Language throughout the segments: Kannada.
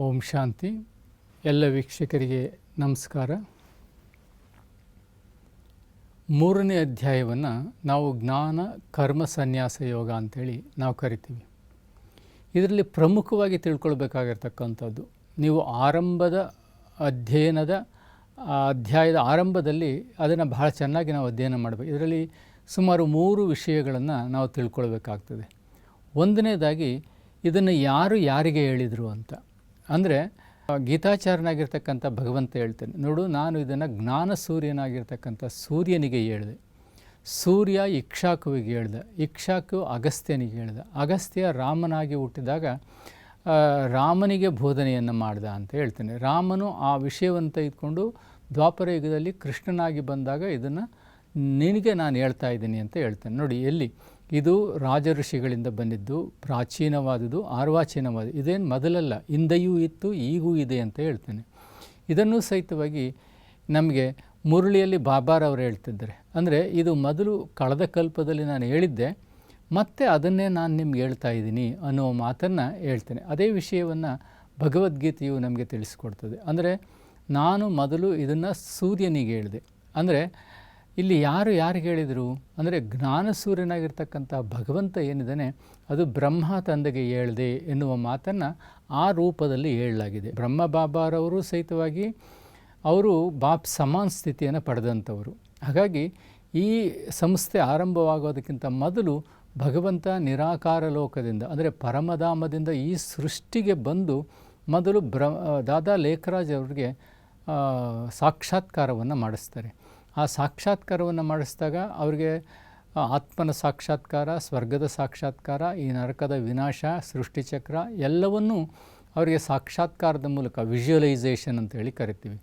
ಓಂ ಶಾಂತಿ. ಎಲ್ಲ ವೀಕ್ಷಕರಿಗೆ ನಮಸ್ಕಾರ. ಮೂರನೇ ಅಧ್ಯಾಯವನ್ನು ನಾವು ಜ್ಞಾನ ಕರ್ಮ ಸನ್ಯಾಸ ಯೋಗ ಅಂಥೇಳಿ ನಾವು ಕರಿತೀವಿ. ಇದರಲ್ಲಿ ಪ್ರಮುಖವಾಗಿ ತಿಳ್ಕೊಳ್ಬೇಕಾಗಿರ್ತಕ್ಕಂಥದ್ದು, ನೀವು ಆರಂಭದ ಅಧ್ಯಾಯದ ಆರಂಭದಲ್ಲಿ ಅದನ್ನು ಬಹಳ ಚೆನ್ನಾಗಿ ನಾವು ಅಧ್ಯಯನ ಮಾಡಬೇಕು. ಇದರಲ್ಲಿ ಸುಮಾರು 3 ವಿಷಯಗಳನ್ನು ನಾವು ತಿಳ್ಕೊಳ್ಬೇಕಾಗ್ತದೆ. ಒಂದನೇದಾಗಿ ಇದನ್ನು ಯಾರಿಗೆ ಹೇಳಿದರು ಅಂತ. ಅಂದರೆ ಗೀತಾಚಾರ್ಯನಾಗಿರ್ತಕ್ಕಂಥ ಭಗವಂತ ಹೇಳ್ತಾನೆ, ನೋಡು, ನಾನು ಇದನ್ನು ಜ್ಞಾನ ಸೂರ್ಯನಾಗಿರ್ತಕ್ಕಂಥ ಸೂರ್ಯನಿಗೆ ಹೇಳಿದೆ. ಸೂರ್ಯ ಇಕ್ಷಾಕುವಿಗೆ ಹೇಳ್ದೆ, ಇಕ್ಷಾಕು ಅಗಸ್ತ್ಯನಿಗೆ ಹೇಳ್ದೆ, ಅಗಸ್ತ್ಯ ರಾಮನಾಗಿ ಹುಟ್ಟಿದಾಗ ರಾಮನಿಗೆ ಬೋಧನೆಯನ್ನು ಮಾಡ್ದ ಅಂತ ಹೇಳ್ತಾನೆ. ರಾಮನು ಆ ವಿಷಯವನ್ನು ತೆಗೆದುಕೊಂಡು ದ್ವಾಪರ ಯುಗದಲ್ಲಿ ಕೃಷ್ಣನಾಗಿ ಬಂದಾಗ ಇದನ್ನು ನಿನಗೆ ನಾನು ಹೇಳ್ತಾ ಇದ್ದೀನಿ ಅಂತ ಹೇಳ್ತಾನೆ. ನೋಡಿ, ಎಲ್ಲಿ ಇದು ರಾಜ ಋಷಿಗಳಿಂದ ಬಂದಿದ್ದು, ಪ್ರಾಚೀನವಾದುದು, ಆರ್ವಾಚೀನವಾದ, ಇದೇನು ಮೊದಲಲ್ಲ, ಹಿಂದೆಯೂ ಇತ್ತು, ಈಗೂ ಇದೆ ಅಂತ ಹೇಳ್ತಾನೆ. ಇದನ್ನು ಸಹಿತವಾಗಿ ನಮಗೆ ಮುರಳಿಯಲ್ಲಿ ಬಾಬಾರವರು ಹೇಳ್ತಿದ್ದಾರೆ. ಅಂದರೆ ಇದು ಮೊದಲು ಕಳೆದ ಕಲ್ಪದಲ್ಲಿ ನಾನು ಹೇಳಿದ್ದೆ, ಮತ್ತು ಅದನ್ನೇ ನಾನು ನಿಮ್ಗೆ ಹೇಳ್ತಾ ಇದ್ದೀನಿ ಅನ್ನುವ ಮಾತನ್ನು ಹೇಳ್ತೇನೆ. ಅದೇ ವಿಷಯವನ್ನು ಭಗವದ್ಗೀತೆಯು ನಮಗೆ ತಿಳಿಸ್ಕೊಡ್ತದೆ. ಅಂದರೆ ನಾನು ಮೊದಲು ಇದನ್ನು ಸೂರ್ಯನಿಗೆ ಹೇಳಿದೆ. ಅಂದರೆ ಇಲ್ಲಿ ಯಾರಿಗೆ ಹೇಳಿದರು ಅಂದರೆ ಜ್ಞಾನ ಸೂರ್ಯನಾಗಿರ್ತಕ್ಕಂಥ ಭಗವಂತ ಏನಿದ್ದಾನೆ ಅದು ಬ್ರಹ್ಮ ತಂದೆಗೆ ಹೇಳಿದೆ ಎನ್ನುವ ಮಾತನ್ನು ಆ ರೂಪದಲ್ಲಿ ಹೇಳಲಾಗಿದೆ. ಬ್ರಹ್ಮ ಬಾಬಾರವರು ಸಹಿತವಾಗಿ ಅವರು ಸಮಾನ ಸ್ಥಿತಿಯನ್ನು ಪಡೆದಂಥವರು. ಹಾಗಾಗಿ ಈ ಸಂಸ್ಥೆ ಆರಂಭವಾಗೋದಕ್ಕಿಂತ ಮೊದಲು ಭಗವಂತ ನಿರಾಕಾರ ಲೋಕದಿಂದ ಅಂದರೆ ಪರಮಧಾಮದಿಂದ ಈ ಸೃಷ್ಟಿಗೆ ಬಂದು ಮೊದಲು ದಾದಾ ಲೇಖರಾಜ್ ಅವರಿಗೆ ಸಾಕ್ಷಾತ್ಕಾರವನ್ನು ಮಾಡಿಸ್ತಾರೆ. ಆ ಸಾಕ್ಷಾತ್ಕಾರವನ್ನು ಮಾಡಿಸಿದಾಗ ಅವರಿಗೆ ಆತ್ಮನ ಸಾಕ್ಷಾತ್ಕಾರ, ಸ್ವರ್ಗದ ಸಾಕ್ಷಾತ್ಕಾರ, ಈ ನರಕದ ವಿನಾಶ, ಸೃಷ್ಟಿಚಕ್ರ ಎಲ್ಲವನ್ನೂ ಅವರಿಗೆ ಸಾಕ್ಷಾತ್ಕಾರದ ಮೂಲಕ ವಿಜುವಲೈಸೇಷನ್ ಅಂತೇಳಿ ಕರಿತೀವಿ.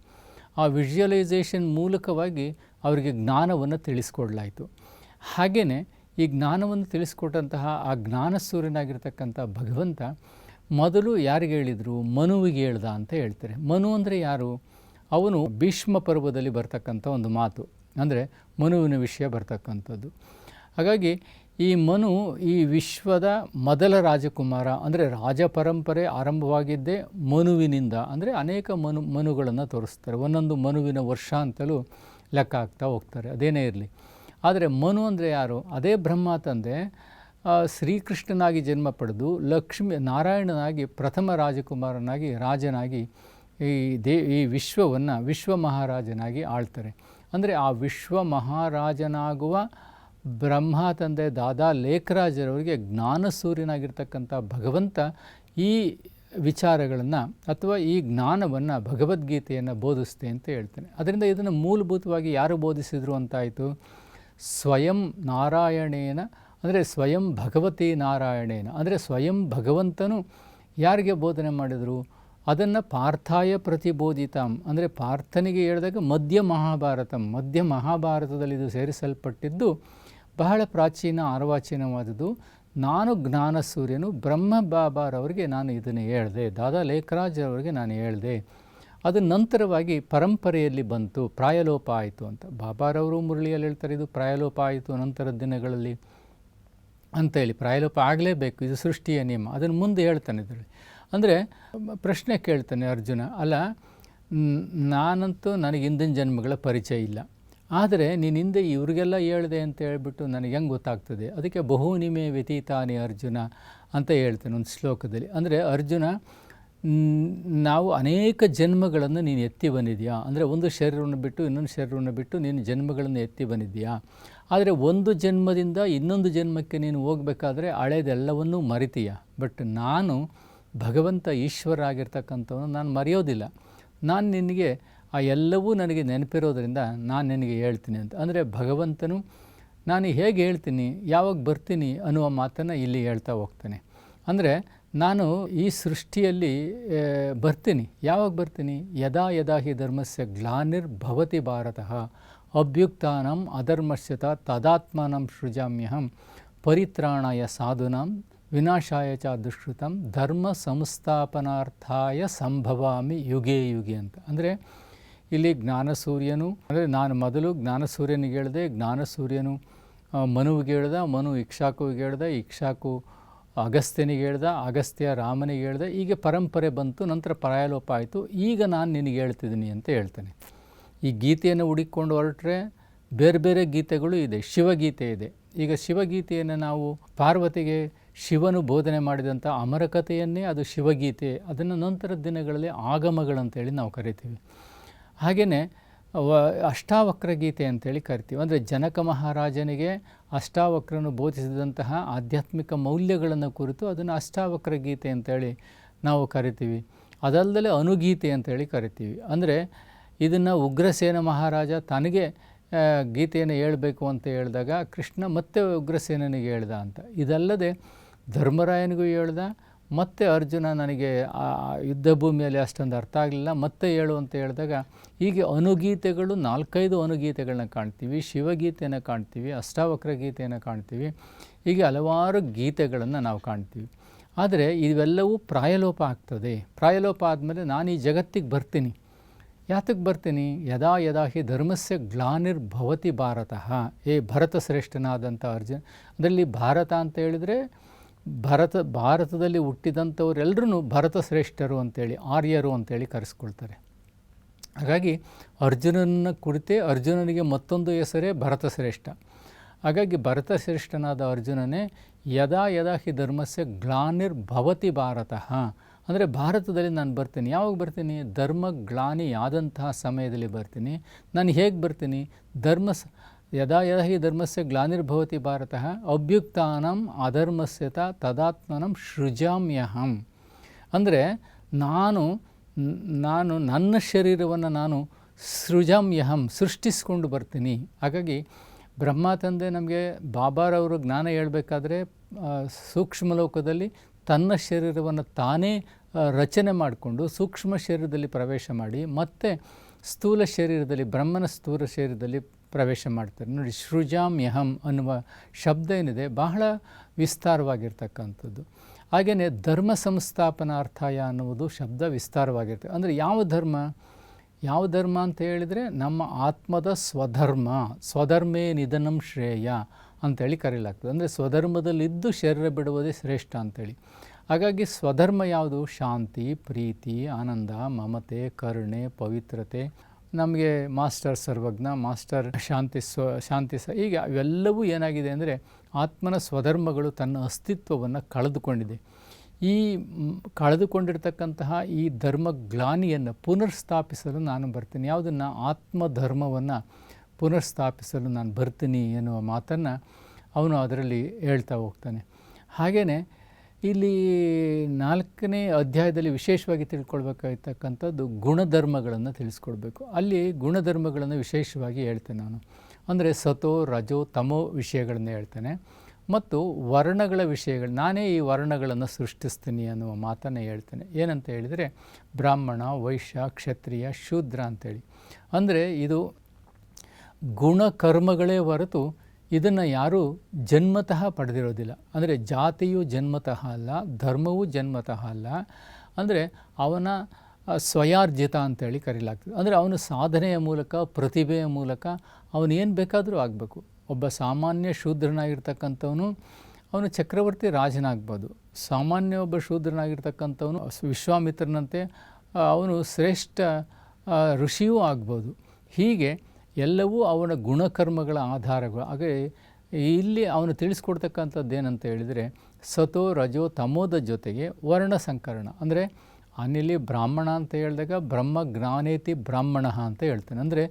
ಆ ವಿಜುವಲೈಸೇಷನ್ ಮೂಲಕವಾಗಿ ಅವರಿಗೆ ಜ್ಞಾನವನ್ನು ತಿಳಿಸ್ಕೊಡ್ಲಾಯಿತು. ಹಾಗೆಯೇ ಈ ಜ್ಞಾನವನ್ನು ತಿಳಿಸ್ಕೊಟ್ಟಂತಹ ಆ ಜ್ಞಾನ ಸೂರ್ಯನಾಗಿರ್ತಕ್ಕಂಥ ಭಗವಂತ ಮೊದಲು ಯಾರಿಗೆ ಹೇಳಿದರು? ಮನುವಿಗೆ ಹೇಳ್ದ ಅಂತ ಹೇಳ್ತಾರೆ. ಮನು ಅಂದರೆ ಯಾರು? ಅವನು ಭೀಷ್ಮ ಪರ್ವದಲ್ಲಿ ಬರ್ತಕ್ಕಂಥ ಒಂದು ಮಾತು, ಅಂದರೆ ಮನುವಿನ ವಿಷಯ ಬರ್ತಕ್ಕಂಥದ್ದು. ಹಾಗಾಗಿ ಈ ಮನು ಈ ವಿಶ್ವದ ಮೊದಲ ರಾಜಕುಮಾರ. ಅಂದರೆ ರಾಜ ಪರಂಪರೆ ಆರಂಭವಾಗಿದ್ದೇ ಮನುವಿನಿಂದ. ಅಂದರೆ ಅನೇಕ ಮನುಗಳನ್ನು ತೋರಿಸ್ತಾರೆ, ಒಂದೊಂದು ಮನುವಿನ ವರ್ಷ ಅಂತಲೂ ಲೆಕ್ಕ ಹಾಕ್ತಾ ಹೋಗ್ತಾರೆ. ಅದೇನೇ ಇರಲಿ, ಆದರೆ ಮನು ಅಂದರೆ ಯಾರು? ಅದೇ ಬ್ರಹ್ಮ ತಂದೆ ಶ್ರೀಕೃಷ್ಣನಾಗಿ ಜನ್ಮ ಪಡೆದು ನಾರಾಯಣನಾಗಿ ಪ್ರಥಮ ರಾಜಕುಮಾರನಾಗಿ ರಾಜನಾಗಿ ಈ ವಿಶ್ವವನ್ನು ವಿಶ್ವ ಮಹಾರಾಜನಾಗಿ ಆಳ್ತಾರೆ. ಅಂದರೆ ಆ ವಿಶ್ವ ಮಹಾರಾಜನಾಗುವ ಬ್ರಹ್ಮ ತಂದೆ ದಾದಾ ಲೇಖರಾಜರವರಿಗೆ ಜ್ಞಾನ ಸೂರ್ಯನಾಗಿರ್ತಕ್ಕಂಥ ಭಗವಂತ ಈ ವಿಚಾರಗಳನ್ನು ಅಥವಾ ಈ ಜ್ಞಾನವನ್ನು ಭಗವದ್ಗೀತೆಯನ್ನು ಬೋಧಿಸ್ತೆ ಅಂತ ಹೇಳ್ತಾನೆ. ಅದರಿಂದ ಇದನ್ನು ಮೂಲಭೂತವಾಗಿ ಯಾರು ಬೋಧಿಸಿದರು ಅಂತಾಯಿತು? ಸ್ವಯಂ ನಾರಾಯಣೇನ, ಅಂದರೆ ಸ್ವಯಂ ಭಗವತಿ ನಾರಾಯಣೇನ, ಅಂದರೆ ಸ್ವಯಂ ಭಗವಂತನು ಯಾರಿಗೆ ಬೋಧನೆ ಮಾಡಿದರು? ಅದನ್ನು ಪಾರ್ಥಾಯ ಪ್ರತಿಬೋಧಿತಂ, ಅಂದರೆ ಪಾರ್ಥನಿಗೆ ಹೇಳಿದಾಗ ಮಧ್ಯ ಮಹಾಭಾರತದಲ್ಲಿ ಇದು ಸೇರಿಸಲ್ಪಟ್ಟಿದ್ದು ಬಹಳ ಪ್ರಾಚೀನ ಅರ್ವಾಚೀನವಾದುದು. ನಾನು ಜ್ಞಾನ ಸೂರ್ಯನು ಬ್ರಹ್ಮ ಬಾಬಾರವರಿಗೆ ನಾನು ಇದನ್ನು ಹೇಳಿದೆ, ದಾದಾ ಲೇಖರಾಜ್ ಅವರಿಗೆ ನಾನು ಹೇಳಿದೆ. ಅದು ನಂತರವಾಗಿ ಪರಂಪರೆಯಲ್ಲಿ ಬಂತು, ಪ್ರಾಯಲೋಪ ಆಯಿತು ಅಂತ ಬಾಬಾರವರು ಮುರಳಿಯಲ್ಲಿ ಹೇಳ್ತಾರೆ. ಇದು ಪ್ರಾಯಲೋಪ ಆಯಿತು ನಂತರದ ದಿನಗಳಲ್ಲಿ ಅಂತೇಳಿ. ಪ್ರಾಯಲೋಪ ಆಗಲೇಬೇಕು, ಇದು ಸೃಷ್ಟಿಯ ನಿಯಮ. ಅದನ್ನು ಮುಂದೆ ಹೇಳ್ತಾನೆ ಇದರಲ್ಲಿ. ಅಂದರೆ ಪ್ರಶ್ನೆ ಕೇಳ್ತಾನೆ ಅರ್ಜುನ, ಅಲ್ಲ, ನಾನಂತೂ ನನಗೆ ಹಿಂದಿನ ಜನ್ಮಗಳ ಪರಿಚಯ ಇಲ್ಲ, ಆದರೆ ನೀನು ಹಿಂದೆ ಇವ್ರಿಗೆಲ್ಲ ಹೇಳಿದೆ ಅಂತ ಹೇಳ್ಬಿಟ್ಟು ನನಗೆ ಹೆಂಗೆ ಗೊತ್ತಾಗ್ತದೆ? ಅದಕ್ಕೆ ಬಹುನಿಮೆ ವ್ಯತೀತಾನಿ ಅರ್ಜುನ ಅಂತ ಹೇಳ್ತಾನೆ ಒಂದು ಶ್ಲೋಕದಲ್ಲಿ. ಅಂದರೆ ಅರ್ಜುನ, ನಾವು ಅನೇಕ ಜನ್ಮಗಳನ್ನು ನೀನು ಎತ್ತಿ ಬಂದಿದೆಯಾ? ಅಂದರೆ ಒಂದು ಶರೀರವನ್ನು ಬಿಟ್ಟು ಇನ್ನೊಂದು ಶರೀರವನ್ನು ಬಿಟ್ಟು ನೀನು ಜನ್ಮಗಳನ್ನು ಎತ್ತಿ ಬಂದಿದೆಯಾ? ಆದರೆ ಒಂದು ಜನ್ಮದಿಂದ ಇನ್ನೊಂದು ಜನ್ಮಕ್ಕೆ ನೀನು ಹೋಗಬೇಕಾದ್ರೆ ಹಳೆದೆಲ್ಲವನ್ನೂ ಮರಿತೀಯ. ಬಟ್ ನಾನು ಭಗವಂತ ಈಶ್ವರ ಆಗಿರ್ತಕ್ಕಂಥವನು, ನಾನು ಮರೆಯೋದಿಲ್ಲ. ನಾನು ನಿನಗೆ ಆ ಎಲ್ಲವೂ ನನಗೆ ನೆನಪಿರೋದ್ರಿಂದ ನಾನು ನಿನಗೆ ಹೇಳ್ತೀನಿ ಅಂತ. ಅಂದರೆ ಭಗವಂತನು ನಾನು ಹೇಗೆ ಹೇಳ್ತೀನಿ, ಯಾವಾಗ ಬರ್ತೀನಿ ಅನ್ನುವ ಮಾತನ್ನು ಇಲ್ಲಿ ಹೇಳ್ತಾ ಹೋಗ್ತಾನೆ. ಅಂದರೆ ನಾನು ಈ ಸೃಷ್ಟಿಯಲ್ಲಿ ಬರ್ತೀನಿ. ಯಾವಾಗ ಬರ್ತೀನಿ? ಯದಾ ಯದಾ ಹಿ ಧರ್ಮಸ್ಯ ಗ್ಲಾನಿರ್ಭವತಿ ಭಾರತಃ ಅಭ್ಯುಕ್ತಾನಂ ಅಧರ್ಮಸ್ಯತ ತದಾತ್ಮಾನಂ ಸೃಜಾಮ್ಯಹಂ ಪರಿತ್ರಾಣಾಯ ಸಾಧುನಾಂ ವಿನಾಶಾಯ ಚ ದುಷ್ಕೃತಂ ಧರ್ಮ ಸಂಸ್ಥಾಪನಾರ್ಥಾಯ ಸಂಭವಾಮಿ ಯುಗೇ ಯುಗೆ ಅಂತ. ಅಂದರೆ ಇಲ್ಲಿ ಜ್ಞಾನಸೂರ್ಯನು, ಅಂದರೆ ನಾನು ಮೊದಲು ಜ್ಞಾನಸೂರ್ಯನಿಗೆ ಹೇಳಿದೆ, ಜ್ಞಾನಸೂರ್ಯನು ಮನುವಿಗೆ ಹೇಳ್ದ, ಮನು ಇಕ್ಷಾಕುವಿಗೆ ಹೇಳ್ದ, ಇಕ್ಷಾಕು ಅಗಸ್ತ್ಯನಿಗೆ ಹೇಳ್ದ, ಅಗಸ್ತ್ಯ ರಾಮನಿಗೆ ಹೇಳ್ದ, ಹೀಗೆ ಪರಂಪರೆ ಬಂತು, ನಂತರ ಪ್ರಾಯಲೋಪ ಆಯಿತು. ಈಗ ನಾನು ನಿನಗೆ ಹೇಳ್ತಿದ್ದೀನಿ ಅಂತ ಹೇಳ್ತಾನೆ. ಈ ಗೀತೆಯನ್ನು ಹುಡುಕಿಕೊಂಡು ಹೊರಟ್ರೆ ಬೇರೆ ಬೇರೆ ಗೀತೆಗಳು ಇದೆ. ಶಿವಗೀತೆ ಇದೆ. ಈಗ ಶಿವಗೀತೆಯನ್ನು ನಾವು ಪಾರ್ವತಿಗೆ ಶಿವನು ಬೋಧನೆ ಮಾಡಿದಂಥ ಅಮರಕಥೆಯನ್ನೇ ಅದು ಶಿವಗೀತೆ. ಅದನ್ನು ನಂತರದ ದಿನಗಳಲ್ಲಿ ಆಗಮಗಳಂತೇಳಿ ನಾವು ಕರಿತೀವಿ. ಹಾಗೆಯೇ ಅಷ್ಟಾವಕ್ರ ಗೀತೆ ಅಂತೇಳಿ ಕರಿತೀವಿ. ಅಂದರೆ ಜನಕ ಮಹಾರಾಜನಿಗೆ ಅಷ್ಟಾವಕ್ರನು ಬೋಧಿಸಿದಂತಹ ಆಧ್ಯಾತ್ಮಿಕ ಮೌಲ್ಯಗಳನ್ನು ಕುರಿತು ಅದನ್ನು ಅಷ್ಟಾವಕ್ರ ಗೀತೆ ಅಂತೇಳಿ ನಾವು ಕರಿತೀವಿ. ಅದಲ್ಲದೆ ಅನುಗೀತೆ ಅಂತೇಳಿ ಕರಿತೀವಿ. ಅಂದರೆ ಇದನ್ನು ಉಗ್ರಸೇನ ಮಹಾರಾಜ ತನಗೆ ಗೀತೆಯನ್ನು ಹೇಳಬೇಕು ಅಂತ ಹೇಳಿದಾಗ ಕೃಷ್ಣ ಮತ್ತೆ ಉಗ್ರಸೇನನಿಗೆ ಹೇಳ್ದ ಅಂತ. ಇದಲ್ಲದೆ ಧರ್ಮರಾಯನಿಗೂ ಹೇಳ್ದ, ಮತ್ತು ಅರ್ಜುನ ನನಗೆ ಯುದ್ಧ ಭೂಮಿಯಲ್ಲಿ ಅಷ್ಟೊಂದು ಅರ್ಥ ಆಗಲಿಲ್ಲ, ಮತ್ತೆ ಹೇಳು ಅಂತ ಹೇಳಿದಾಗ ಹೀಗೆ ಅನುಗೀತೆಗಳು 4-5 ಅನುಗೀತೆಗಳನ್ನ ಕಾಣ್ತೀವಿ. ಶಿವಗೀತೆಯನ್ನು ಕಾಣ್ತೀವಿ, ಅಷ್ಟಾವಕ್ರ ಗೀತೆಯನ್ನು ಕಾಣ್ತೀವಿ. ಹೀಗೆ ಹಲವಾರು ಗೀತೆಗಳನ್ನು ನಾವು ಕಾಣ್ತೀವಿ. ಆದರೆ ಇವೆಲ್ಲವೂ ಪ್ರಾಯಲೋಪ ಆಗ್ತದೆ. ಪ್ರಾಯಲೋಪ ಆದಮೇಲೆ ನಾನು ಈ ಜಗತ್ತಿಗೆ ಬರ್ತೀನಿ. ಯಾತಕ್ಕೆ ಬರ್ತೀನಿ? ಯದಾ ಯದಾ ಹಿ ಧರ್ಮಸ್ಯ ಗ್ಲಾನಿರ್ಭವತಿ ಭಾರತಃ. ಭರತ ಶ್ರೇಷ್ಠನಾದಂಥ ಅರ್ಜುನ. ಅದರಲ್ಲಿ ಭಾರತ ಅಂತ ಹೇಳಿದರೆ ಭಾರತದಲ್ಲಿ ಹುಟ್ಟಿದಂಥವರೆಲ್ಲರೂ ಭರತ ಶ್ರೇಷ್ಠರು ಅಂತೇಳಿ, ಆರ್ಯರು ಅಂತೇಳಿ ಕರೆಸ್ಕೊಳ್ತಾರೆ. ಹಾಗಾಗಿ ಅರ್ಜುನನ ಕುರಿತೇ ಅರ್ಜುನನಿಗೆ ಮತ್ತೊಂದು ಹೆಸರೇ ಭರತ ಶ್ರೇಷ್ಠ. ಹಾಗಾಗಿ ಭರತ ಶ್ರೇಷ್ಠನಾದ ಅರ್ಜುನನೇ ಯದಾ ಯದಾ ಹಿ ಧರ್ಮಸ್ಯ ಗ್ಲಾನಿರ್ಭವತಿ ಭಾರತಃ. ಅಂದರೆ ಭಾರತದಲ್ಲಿ ನಾನು ಬರ್ತೀನಿ. ಯಾವಾಗ ಬರ್ತೀನಿ? ಧರ್ಮ ಗ್ಲಾನಿಯಾದಂತಹ ಸಮಯದಲ್ಲಿ ಬರ್ತೀನಿ. ನಾನು ಹೇಗೆ ಬರ್ತೀನಿ? ಯದಾ ಯದಾ ಹಿ ಧರ್ಮಸ್ಯ ಗ್ಲಾನಿರ್ಭವತಿ ಭಾರತಃ ಅಭ್ಯುಕ್ತಾನಂ ಅಧರ್ಮಸ್ಯತ ತದಾತ್ಮನಂ ಸೃಜಾಮ್ಯಹಂ. ಅಂದರೆ ನಾನು ನನ್ನ ಶರೀರವನ್ನು ನಾನು ಸೃಜಾಮ್ಯಹಂ ಸೃಷ್ಟಿಸ್ಕೊಂಡು ಬರ್ತೀನಿ. ಹಾಗಾಗಿ ಬ್ರಹ್ಮ ತಂದೆ ನಮಗೆ ಬಾಬಾರವರು ಜ್ಞಾನ ಹೇಳಬೇಕಾದ್ರೆ ಸೂಕ್ಷ್ಮ ಲೋಕದಲ್ಲಿ ತನ್ನ ಶರೀರವನ್ನು ತಾನೇ ರಚನೆ ಮಾಡಿಕೊಂಡು ಸೂಕ್ಷ್ಮ ಶರೀರದಲ್ಲಿ ಪ್ರವೇಶ ಮಾಡಿ ಮತ್ತೆ ಸ್ಥೂಲ ಶರೀರದಲ್ಲಿ ಬ್ರಹ್ಮನ ಸ್ಥೂಲ ಶರೀರದಲ್ಲಿ ಪ್ರವೇಶ ಮಾಡ್ತಾರೆ. ನೋಡಿ, ಸೃಜಾಮ್ಯಹಂ ಅನ್ನುವ ಶಬ್ದ ಏನಿದೆ ಬಹಳ ವಿಸ್ತಾರವಾಗಿರ್ತಕ್ಕಂಥದ್ದು. ಹಾಗೆಯೇ ಧರ್ಮ ಸಂಸ್ಥಾಪನಾರ್ಥಾಯ ಅನ್ನುವುದು ಶಬ್ದ ವಿಸ್ತಾರವಾಗಿರ್ತದೆ. ಅಂದರೆ ಯಾವ ಧರ್ಮ ಅಂತ ಹೇಳಿದರೆ ನಮ್ಮ ಆತ್ಮದ ಸ್ವಧರ್ಮೇ ನಿಧನಂ ಶ್ರೇಯ ಅಂತೇಳಿ ಕರೆಯಲಾಗ್ತದೆ. ಅಂದರೆ ಸ್ವಧರ್ಮದಲ್ಲಿದ್ದು ಶರೀರ ಬಿಡುವುದೇ ಶ್ರೇಷ್ಠ ಅಂಥೇಳಿ. ಹಾಗಾಗಿ ಸ್ವಧರ್ಮ ಯಾವುದು? ಶಾಂತಿ, ಪ್ರೀತಿ, ಆನಂದ, ಮಮತೆ, ಕರುಣೆ, ಪವಿತ್ರತೆ. ನಮಗೆ ಮಾಸ್ಟರ್ ಸರ್ವಜ್ಞ, ಮಾಸ್ಟರ್ ಶಾಂತಿ ಹೀಗೆ ಇವೆಲ್ಲವೂ ಏನಾಗಿದೆ ಅಂದರೆ ಆತ್ಮನ ಸ್ವಧರ್ಮಗಳು ತನ್ನ ಅಸ್ತಿತ್ವವನ್ನು ಕಳೆದುಕೊಂಡಿದೆ. ಈ ಕಳೆದುಕೊಂಡಿರ್ತಕ್ಕಂತಹ ಈ ಧರ್ಮಗ್ಲಾನಿಯನ್ನು ಪುನರ್ಸ್ಥಾಪಿಸಲು ನಾನು ಬರ್ತೀನಿ. ಯಾವುದನ್ನು? ಆತ್ಮಧರ್ಮವನ್ನು ಪುನರ್ಸ್ಥಾಪಿಸಲು ನಾನು ಬರ್ತೀನಿ ಎನ್ನುವ ಮಾತನ್ನು ಅವನು ಅದರಲ್ಲಿ ಹೇಳ್ತಾ ಹೋಗ್ತಾನೆ. ಹಾಗೆಯೇ ಇಲ್ಲಿ 4ನೇ ಅಧ್ಯಾಯದಲ್ಲಿ ವಿಶೇಷವಾಗಿ ತಿಳ್ಕೊಳ್ಬೇಕಾಗಿರ್ತಕ್ಕಂಥದ್ದು ಗುಣಧರ್ಮಗಳನ್ನು ತಿಳಿಸ್ಕೊಡ್ಬೇಕು. ಅಲ್ಲಿ ಗುಣಧರ್ಮಗಳನ್ನು ವಿಶೇಷವಾಗಿ ಹೇಳ್ತೇನೆ ನಾನು. ಅಂದರೆ ಸತೋ ರಜೋ ತಮೋ ವಿಷಯಗಳನ್ನು ಹೇಳ್ತೇನೆ ಮತ್ತು ವರ್ಣಗಳ ವಿಷಯಗಳು. ನಾನೇ ಈ ವರ್ಣಗಳನ್ನು ಸೃಷ್ಟಿಸ್ತೀನಿ ಅನ್ನುವ ಮಾತನ್ನು ಹೇಳ್ತೇನೆ. ಏನಂತ ಹೇಳಿದರೆ ಬ್ರಾಹ್ಮಣ, ವೈಶ್ಯ, ಕ್ಷತ್ರಿಯ, ಶೂದ್ರ ಅಂತೇಳಿ. ಅಂದರೆ ಇದು ಗುಣಕರ್ಮಗಳೇ ಹೊರತು ಇದನ್ನು ಯಾರೂ ಜನ್ಮತಃ ಪಡೆದಿರೋದಿಲ್ಲ. ಅಂದರೆ ಜಾತಿಯು ಜನ್ಮತಃ ಅಲ್ಲ, ಧರ್ಮವೂ ಜನ್ಮತಃ ಅಲ್ಲ. ಅಂದರೆ ಅವನ ಸ್ವಯಾರ್ಜಿತ ಅಂತೇಳಿ ಕರೀಲಾಗ್ತದೆ. ಅಂದರೆ ಅವನು ಸಾಧನೆಯ ಮೂಲಕ, ಪ್ರತಿಭೆಯ ಮೂಲಕ ಅವನು ಏನು ಬೇಕಾದರೂ ಆಗಬೇಕು. ಒಬ್ಬ ಸಾಮಾನ್ಯ ಶೂದ್ರನಾಗಿರ್ತಕ್ಕಂಥವನು ಅವನು ಚಕ್ರವರ್ತಿ ರಾಜನಾಗ್ಬೋದು. ಸಾಮಾನ್ಯ ಒಬ್ಬ ಶೂದ್ರನಾಗಿರ್ತಕ್ಕಂಥವನು ವಿಶ್ವಾಮಿತ್ರನಂತೆ ಅವನು ಶ್ರೇಷ್ಠ ಋಷಿಯೂ ಆಗ್ಬೋದು. ಹೀಗೆ ಎಲ್ಲವೂ ಅವನ ಗುಣಕರ್ಮಗಳ ಆಧಾರಗಳು. ಹಾಗೆ ಇಲ್ಲಿ ಅವನು ತಿಳಿಸ್ಕೊಡ್ತಕ್ಕಂಥದ್ದು ಏನಂತ ಹೇಳಿದರೆ ಸತೋ ರಜೋ ತಮೋದ ಜೊತೆಗೆ ವರ್ಣ ಸಂಕರಣ. ಅಂದರೆ ನಾನಿಲ್ಲಿ ಬ್ರಾಹ್ಮಣ ಅಂತ ಹೇಳಿದಾಗ ಬ್ರಹ್ಮ ಜ್ಞಾನೇತಿ ಬ್ರಾಹ್ಮಣ ಅಂತ ಹೇಳ್ತೇನೆ. ಅಂದರೆ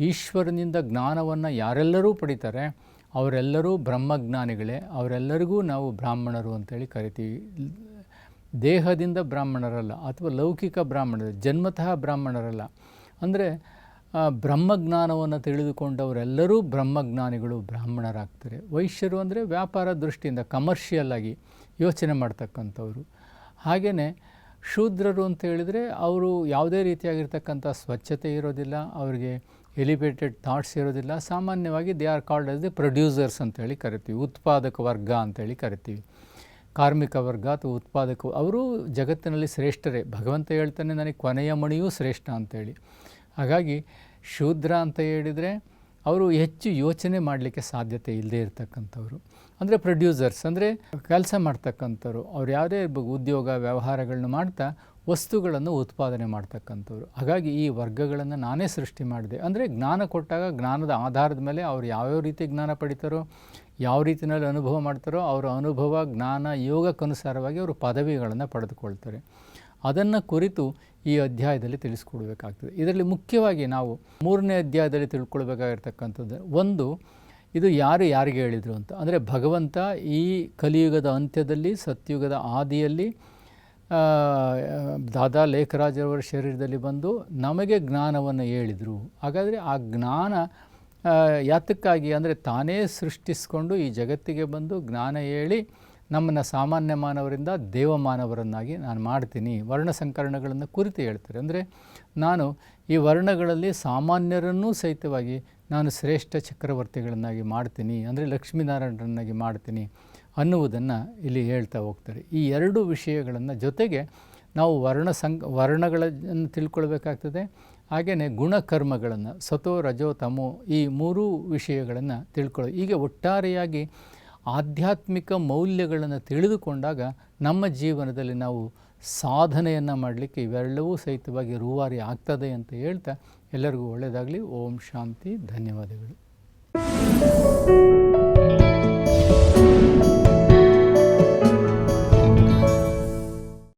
ಈಶ್ವರನಿಂದ ಜ್ಞಾನವನ್ನು ಯಾರೆಲ್ಲರೂ ಪಡಿತಾರೆ ಅವರೆಲ್ಲರೂ ಬ್ರಹ್ಮಜ್ಞಾನಿಗಳೇ. ಅವರೆಲ್ಲರಿಗೂ ನಾವು ಬ್ರಾಹ್ಮಣರು ಅಂತೇಳಿ ಕರಿತೀವಿ. ದೇಹದಿಂದ ಬ್ರಾಹ್ಮಣರಲ್ಲ, ಅಥವಾ ಲೌಕಿಕ ಬ್ರಾಹ್ಮಣರು, ಜನ್ಮತಃ ಬ್ರಾಹ್ಮಣರಲ್ಲ. ಅಂದರೆ ಬ್ರಹ್ಮಜ್ಞಾನವನ್ನು ತಿಳಿದುಕೊಂಡವರೆಲ್ಲರೂ ಬ್ರಹ್ಮಜ್ಞಾನಿಗಳು, ಬ್ರಾಹ್ಮಣರಾಗ್ತಾರೆ. ವೈಶ್ಯರು ಅಂದರೆ ವ್ಯಾಪಾರ ದೃಷ್ಟಿಯಿಂದ ಕಮರ್ಷಿಯಲ್ ಆಗಿ ಯೋಚನೆ ಮಾಡ್ತಕ್ಕಂಥವ್ರು. ಹಾಗೆಯೇ ಶೂದ್ರರು ಅಂತ ಹೇಳಿದರೆ ಅವರು ಯಾವುದೇ ರೀತಿಯಾಗಿರ್ತಕ್ಕಂಥ ಸ್ವಚ್ಛತೆ ಇರೋದಿಲ್ಲ, ಅವರಿಗೆ ಎಲಿವೇಟೆಡ್ ಥಾಟ್ಸ್ ಇರೋದಿಲ್ಲ. ಸಾಮಾನ್ಯವಾಗಿ they are called as the producers ಅಂತೇಳಿ ಕರಿತೀವಿ, ಉತ್ಪಾದಕ ವರ್ಗ ಅಂತೇಳಿ ಕರಿತೀವಿ. ಕಾರ್ಮಿಕ ವರ್ಗ ಅಥವಾ ಉತ್ಪಾದಕ, ಅವರು ಜಗತ್ತಿನಲ್ಲಿ ಶ್ರೇಷ್ಠರೇ. ಭಗವಂತ ಹೇಳ್ತಾನೆ ನನಗೆ ಕೊನೆಯ ಮಣಿಯೂ ಶ್ರೇಷ್ಠ ಅಂತೇಳಿ. ಹಾಗಾಗಿ ಶೂದ್ರ ಅಂತ ಹೇಳಿದರೆ ಅವರು ಹೆಚ್ಚು ಯೋಚನೆ ಮಾಡಲಿಕ್ಕೆ ಸಾಧ್ಯತೆ ಇಲ್ಲದೇ ಇರತಕ್ಕಂಥವ್ರು. ಅಂದರೆ ಪ್ರೊಡ್ಯೂಸರ್ಸ್ ಅಂದರೆ ಕೆಲಸ ಮಾಡ್ತಕ್ಕಂಥವ್ರು. ಅವ್ರು ಯಾವುದೇ ಉದ್ಯೋಗ ವ್ಯವಹಾರಗಳನ್ನ ಮಾಡ್ತಾ ವಸ್ತುಗಳನ್ನು ಉತ್ಪಾದನೆ ಮಾಡ್ತಕ್ಕಂಥವ್ರು. ಹಾಗಾಗಿ ಈ ವರ್ಗಗಳನ್ನು ನಾನೇ ಸೃಷ್ಟಿ ಮಾಡಿದೆ. ಅಂದರೆ ಜ್ಞಾನ ಕೊಟ್ಟಾಗ ಜ್ಞಾನದ ಆಧಾರದ ಮೇಲೆ ಅವ್ರು ಯಾವ್ಯಾವ ರೀತಿ ಜ್ಞಾನ ಪಡಿತಾರೋ, ಯಾವ ರೀತಿಯಲ್ಲಿ ಅನುಭವ ಮಾಡ್ತಾರೋ, ಅವರ ಅನುಭವ ಜ್ಞಾನ ಯೋಗಕ್ಕನುಸಾರವಾಗಿ ಅವರು ಪದವಿಗಳನ್ನು ಪಡೆದುಕೊಳ್ತಾರೆ. ಅದನ್ನು ಕುರಿತು ಈ ಅಧ್ಯಾಯದಲ್ಲಿ ತಿಳಿಸ್ಕೊಡ್ಬೇಕಾಗ್ತದೆ. ಇದರಲ್ಲಿ ಮುಖ್ಯವಾಗಿ ನಾವು 3ನೇ ಅಧ್ಯಾಯದಲ್ಲಿ ತಿಳ್ಕೊಳ್ಬೇಕಾಗಿರ್ತಕ್ಕಂಥದ್ದು ಒಂದು, ಇದು ಯಾರಿಗೆ ಹೇಳಿದರು ಅಂತ. ಅಂದರೆ ಭಗವಂತ ಈ ಕಲಿಯುಗದ ಅಂತ್ಯದಲ್ಲಿ ಸತ್ಯುಗದ ಆದಿಯಲ್ಲಿ ದಾದಾ ಲೇಖರಾಜರವರ ಶರೀರದಲ್ಲಿ ಬಂದು ನಮಗೆ ಜ್ಞಾನವನ್ನು ಹೇಳಿದರು. ಹಾಗಾದರೆ ಆ ಜ್ಞಾನ ಯಾತಕ್ಕಾಗಿ ಅಂದರೆ ತಾನೇ ಸೃಷ್ಟಿಸ್ಕೊಂಡು ಈ ಜಗತ್ತಿಗೆ ಬಂದು ಜ್ಞಾನ ಹೇಳಿ ನಮ್ಮನ್ನು ಸಾಮಾನ್ಯ ಮಾನವರಿಂದ ದೇವಮಾನವರನ್ನಾಗಿ ನಾನು ಮಾಡ್ತೀನಿ. ವರ್ಣ ಸಂಕರಣಗಳನ್ನು ಕುರಿತು ಹೇಳ್ತಾರೆ. ಅಂದರೆ ನಾನು ಈ ವರ್ಣಗಳಲ್ಲಿ ಸಾಮಾನ್ಯರನ್ನೂ ಸಹಿತವಾಗಿ ನಾನು ಶ್ರೇಷ್ಠ ಚಕ್ರವರ್ತಿಗಳನ್ನಾಗಿ ಮಾಡ್ತೀನಿ, ಅಂದರೆ ಲಕ್ಷ್ಮೀನಾರಾಯಣರನ್ನಾಗಿ ಮಾಡ್ತೀನಿ ಅನ್ನುವುದನ್ನು ಇಲ್ಲಿ ಹೇಳ್ತಾ ಹೋಗ್ತಾರೆ. ಈ ಎರಡು ವಿಷಯಗಳನ್ನು ಜೊತೆಗೆ ನಾವು ವರ್ಣಗಳನ್ನು ತಿಳ್ಕೊಳ್ಬೇಕಾಗ್ತದೆ. ಹಾಗೆಯೇ ಗುಣಕರ್ಮಗಳನ್ನು ಸತೋ ರಜೋ ತಮೋ ಈ 3 ವಿಷಯಗಳನ್ನು ಹೀಗೆ ಒಟ್ಟಾರೆಯಾಗಿ ಆಧ್ಯಾತ್ಮಿಕ ಮೌಲ್ಯಗಳನ್ನು ತಿಳಿದುಕೊಂಡಾಗ ನಮ್ಮ ಜೀವನದಲ್ಲಿ ನಾವು ಸಾಧನೆಯನ್ನು ಮಾಡಲಿಕ್ಕೆ ಇವೆಲ್ಲವೂ ಸಹಿತವಾಗಿ ರೂವಾರಿ ಆಗ್ತದೆ ಅಂತ ಹೇಳ್ತಾ ಎಲ್ಲರಿಗೂ ಒಳ್ಳೆಯದಾಗಲಿ. ಓಂ ಶಾಂತಿ. ಧನ್ಯವಾದಗಳು.